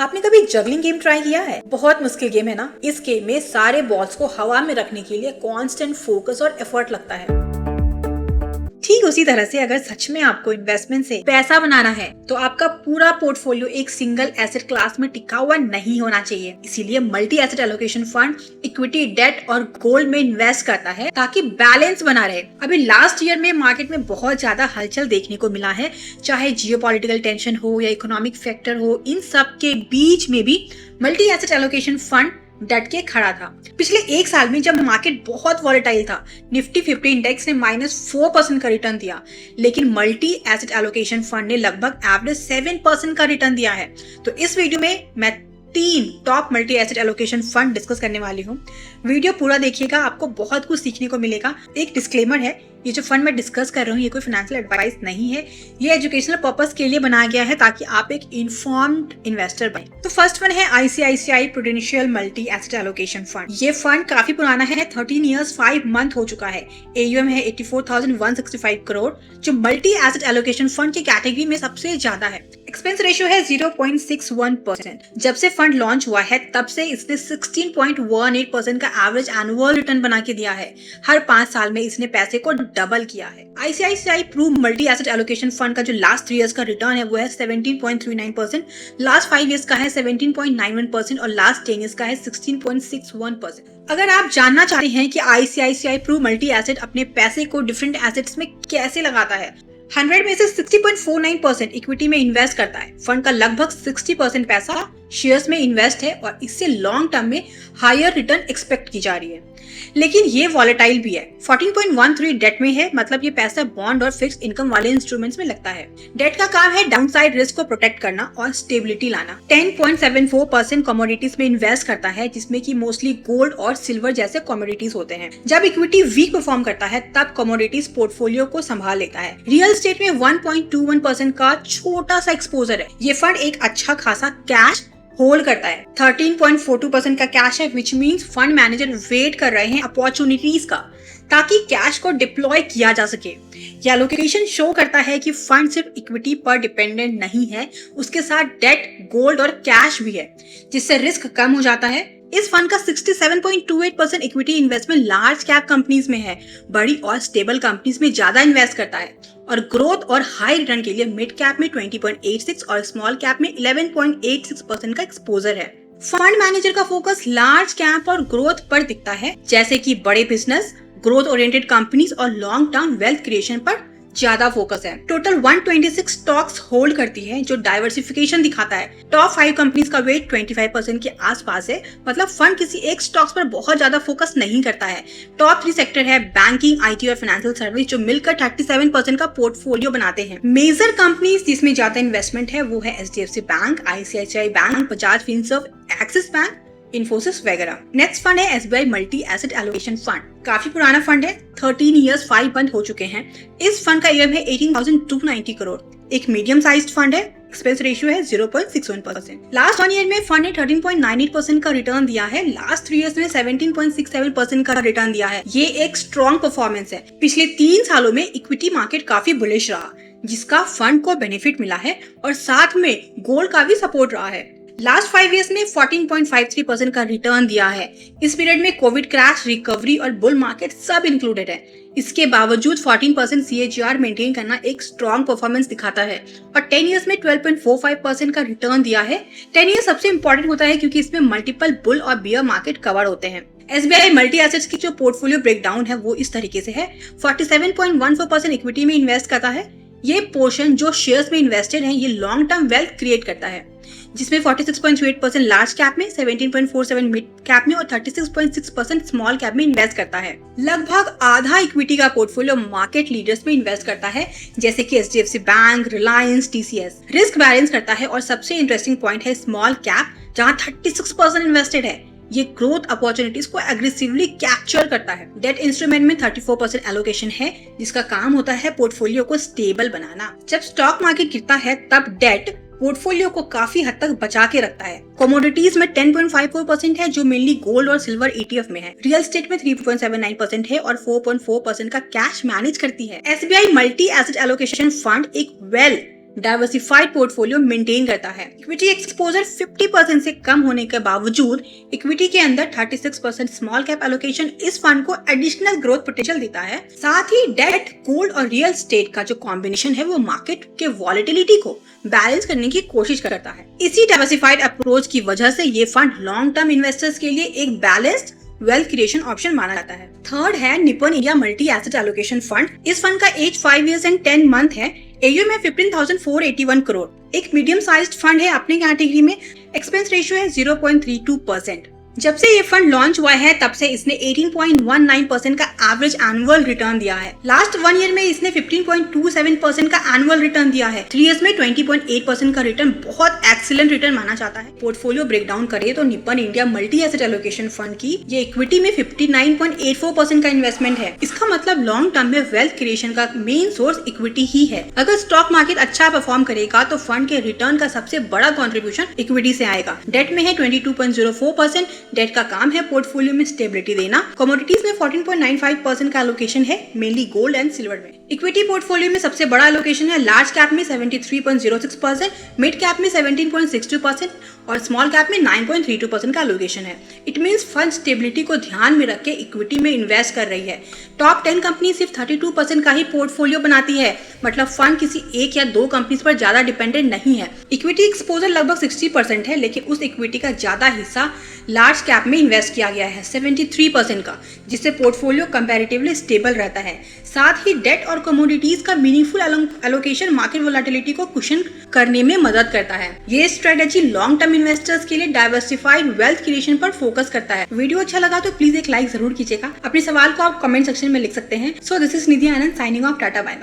आपने कभी juggling game try किया है? बहुत मुश्किल गेम है ना। इस गेम में सारे बॉल्स को हवा में रखने के लिए कांस्टेंट फोकस और एफर्ट लगता है। ठीक उसी तरह से अगर सच में आपको इन्वेस्टमेंट से पैसा बनाना है तो आपका पूरा पोर्टफोलियो एक सिंगल एसेट क्लास में टिका हुआ नहीं होना चाहिए। इसीलिए multi asset allocation fund equity, debt और गोल्ड में इन्वेस्ट करता है ताकि बैलेंस बना रहे। अभी लास्ट ईयर में मार्केट में बहुत ज्यादा हलचल देखने को मिला है, चाहे जियोपॉलिटिकल टेंशन हो या इकोनॉमिक फैक्टर हो, इन सब के बीच में भी मल्टी एसेट एलोकेशन फंड डट के खड़ा था। पिछले एक साल में जब मार्केट बहुत वॉलेटाइल था, निफ्टी 50 इंडेक्स ने -4% का रिटर्न दिया, लेकिन मल्टी एसेट एलोकेशन फंड ने लगभग एवरेज 7% का रिटर्न दिया है। तो इस वीडियो में मैं 3 top multi asset allocation fund discuss करने वाली हूँ। वीडियो पूरा देखिएगा, आपको बहुत कुछ सीखने को मिलेगा। एक डिस्क्लेमर है, ये जो फंड मैं डिस्कस कर रहा हूँ ये कोई फाइनेंशियल एडवाइस नहीं है, ये एजुकेशनल पर्पस के लिए बनाया गया है ताकि आप एक इन्फॉर्म्ड इन्वेस्टर बने। तो फर्स्ट फंड है ICICI prudential multi asset allocation fund. ये फंड काफी पुराना है, 13 इयर्स 5 मंथ हो चुका है। AUM है 84,165 करोड़, जो मल्टी एसेट एलोकेशन फंड की कैटेगरी में सबसे ज्यादा है। एक्सपेंस रेशियो है 0.61%। जब से फंड लॉन्च हुआ है तब से इसने 16.18% का एवरेज एनुअल रिटर्न बना के दिया है। हर 5 साल में इसने पैसे को डबल किया है। ICICI Pru multi asset allocation fund का जो लास्ट 3 इयर्स का रिटर्न है वो है 17.39%, लास्ट 5 इयर्स का है 17.91% और लास्ट 10 इयर्स का है 16.61%। अगर आप जानना चाहते हैं कि आईसीआईसीआई प्रू मल्टी एसेट अपने पैसे को डिफरेंट एसेट्स में कैसे लगाता है, 100 में से 60.49% इक्विटी में इन्वेस्ट करता है। फंड का लगभग 60% पैसा शेयर्स में इन्वेस्ट है और इससे लॉन्ग टर्म में हायर रिटर्न एक्सपेक्ट की जा रही है। लेकिन ये वॉलेटाइल भी है। 14.13 डेट में है, मतलब ये पैसा बॉन्ड और फिक्स्ड इनकम वाले इंस्ट्रूमेंट्स में लगता है। डेट का काम है डाउनसाइड रिस्क को प्रोटेक्ट करना और स्टेबिलिटी लाना। 10.74% कमोडिटीज में इन्वेस्ट करता है, जिसमें कि मोस्टली गोल्ड और सिल्वर जैसे कमोडिटीज होते हैं। जब इक्विटी वीक परफॉर्म करता है तब कमोडिटीज पोर्टफोलियो को संभाल लेता है। रियल एस्टेट में 1.21% का छोटा सा एक्सपोजर है। ये फंड एक अच्छा खासा कैश होल्ड करता है। 13.42% का कैश है, which means fund manager wait कर रहे हैं अपॉर्चुनिटीज का ताकि कैश को डिप्लॉय किया जा सके। यह एलोकेशन शो करता है कि फंड सिर्फ इक्विटी पर डिपेंडेंट नहीं है, उसके साथ डेट, गोल्ड और कैश भी है, जिससे रिस्क कम हो जाता है। इस फंड का 67.28% equity investment large cap companies में है। बड़ी और स्टेबल कंपनीज में ज्यादा इन्वेस्ट करता है और ग्रोथ और हाई रिटर्न के लिए मिड कैप में 20.86 और स्मॉल कैप में 11.86% का एक्सपोजर है। फंड मैनेजर का फोकस लार्ज कैप और ग्रोथ पर दिखता है, जैसे कि बड़े बिजनेस, ग्रोथ ओरिएंटेड कंपनीज और लॉन्ग टर्म वेल्थ क्रिएशन पर ज्यादा फोकस है। टोटल 126 स्टॉक्स होल्ड करती है, जो डाइवर्सिफिकेशन दिखाता है। टॉप 5 कंपनीज का वेट 25% के आसपास है, मतलब फंड किसी एक स्टॉक्स पर बहुत ज्यादा फोकस नहीं करता है। टॉप 3 सेक्टर है बैंकिंग, IT और फाइनेंशियल सर्विस, जो मिलकर 37% का पोर्टफोलियो बनाते हैं। मेजर कंपनीज जिसमें ज्यादा इन्वेस्टमेंट है वो है HDFC bank, ICICI bank, Bajaj Finserv, axis bank, Infosys वगैरह। नेक्स्ट फंड है SBI multi asset allocation fund. काफी पुराना फंड है, 13 इयर्स 5 मंथ हो चुके हैं। इस फंड का AUM है 18,290 करोड़। एक मीडियम साइज्ड फंड है। एक्सपेंस रेशियो है 0.61%। लास्ट 1 ईयर में फंड ने 13.98% का रिटर्न दिया है। लास्ट 3 इयर्स में 17.67% का रिटर्न दिया है। ये एक स्ट्रॉन्ग परफॉर्मेंस है। पिछले 3 सालों में इक्विटी मार्केट काफी बुलिश रहा, जिसका फंड को बेनिफिट मिला है और साथ में गोल्ड का भी सपोर्ट रहा है। लास्ट 5 इयर्स में 14.53% का रिटर्न दिया है। इस पीरियड में कोविड क्रैश, रिकवरी और बुल मार्केट सब इंक्लूडेड है। इसके बावजूद 14% CAGR मेंटेन करना एक स्ट्रॉन्ग परफॉर्मेंस दिखाता है और 10 इयर्स में 12.45% का रिटर्न दिया है। 10 इयर्स सबसे इंपॉर्टेंट होता है क्योंकि इसमें मल्टीपल बुल और बियर मार्केट कवर होते हैं। SBI मल्टी एसेट्स की जो पोर्टफोलियो ब्रेकडाउन है वो इस तरीके से है। 47.14% इक्विटी में इन्वेस्ट करता है। ये पोर्शन जो शेयर्स में इन्वेस्टेड है, ये लॉन्ग टर्म वेल्थ क्रिएट करता है, जिसमें 46.28% लार्ज कैप में, 17.47 मिड कैप में और 36.6% स्मॉल कैप में इन्वेस्ट करता है। लगभग आधा इक्विटी का पोर्टफोलियो मार्केट लीडर्स में इन्वेस्ट करता है, जैसे कि HDFC bank, Reliance, TCS। Risk balance करता है और सबसे इंटरेस्टिंग पॉइंट है स्मॉल कैप, जहाँ 36% इन्वेस्टेड है। ये ग्रोथ अपॉर्चुनिटीज को एग्रेसिवली कैप्चर करता है। डेट इंस्ट्रूमेंट में 34% एलोकेशन है, जिसका काम होता है पोर्टफोलियो को स्टेबल बनाना। जब स्टॉक मार्केट गिरता है तब डेट पोर्टफोलियो को काफी हद तक बचा के रखता है। कमोडिटीज में 10.54% है, जो मेनली गोल्ड और सिल्वर ETF में है। रियल एस्टेट में 3.79% है और 4.4% का कैश मैनेज करती है। SBI multi asset allocation fund एक वेल डाइवर्सिफाइड पोर्टफोलियो मेंटेन करता है। इक्विटी एक्सपोजर 50% से कम होने के बावजूद इक्विटी के अंदर 36% स्मॉल कैप एलोकेशन इस फंड को एडिशनल ग्रोथ पोटेंशियल देता है। साथ ही डेट, गोल्ड और रियल एस्टेट का जो कॉम्बिनेशन है वो मार्केट के वॉलेटिलिटी को बैलेंस करने की कोशिश करता है। इसी डाइवर्सिफाइड अप्रोच की वजह से ये फंड लॉन्ग टर्म इन्वेस्टर्स के लिए एक बैलेंस्ड वेल्थ क्रिएशन ऑप्शन माना जाता है। थर्ड है Nippon India multi asset allocation fund. इस फंड का एज 5 years and 10 month है। AUM है 15,481 करोड़। एक मीडियम साइज्ड फंड है अपने कैटेगरी में। एक्सपेंस रेशियो है 0.32%। जब से ये फंड लॉन्च हुआ है तब से इसने 18.19% का एवरेज एनुअल रिटर्न दिया है। लास्ट 1 year में इसने 15.27% का एनुअल रिटर्न दिया है। 3 years में 20.8% का रिटर्न बहुत एक्सीलेंट रिटर्न माना जाता है। पोर्टफोलियो ब्रेकडाउन करे तो Nippon India multi asset allocation fund की ये इक्विटी में 59.84% का इन्वेस्टमेंट है। इसका मतलब लॉन्ग टर्म में वेल्थ क्रिएशन का मेन सोर्स इक्विटी ही है। अगर स्टॉक मार्केट अच्छा परफॉर्म करेगा तो फंड के रिटर्न का सबसे बड़ा कॉन्ट्रीब्यूशन इक्विटी से आएगा। डेट में है 22.04%। डेट का काम है पोर्टफोलियो में स्टेबिलिटी देना। कमोडिटीज में 14.95% का एलोकेशन है, मेनली गोल्ड एंड सिल्वर में। इक्विटी पोर्टफोलियो में सबसे बड़ा एलोकेशन है लार्ज कैप में 73.06%, मिड कैप में 17.62% और स्मॉल कैप में 9.32% का एलोकेशन है। इट मींस फंड स्टेबिलिटी को ध्यान में रख के इक्विटी में इन्वेस्ट कर रही है। टॉप 10 कंपनी सिर्फ 32% का ही पोर्टफोलियो बनाती है, मतलब फंड किसी एक या दो कंपनीज पर ज्यादा डिपेंडेंट नहीं है। इक्विटी एक्सपोजर लगभग 60% है, लेकिन उस इक्विटी का ज्यादा हिस्सा लार्ज कैप में इन्वेस्ट किया गया है 73% का, जिससे पोर्टफोलियो कंपैरेटिवली स्टेबल रहता है। साथ ही डेट और कमोडिटीज का मीनिंगफुल एलोकेशन मार्केट वोलेटिलिटी को कुशन करने में मदद करता है। ये स्ट्रेटेजी लॉन्ग टर्म इन्वेस्टर्स के लिए डाइवर्सिफाइड वेल्थ क्रिएशन पर फोकस करता है। वीडियो अच्छा लगा तो प्लीज एक लाइक जरूर कीजिएगा। अपने सवाल को आप कमेंट सेक्शन में लिख सकते हैं। So this is Nidhi Anand signing off, टाटा बाय बाय।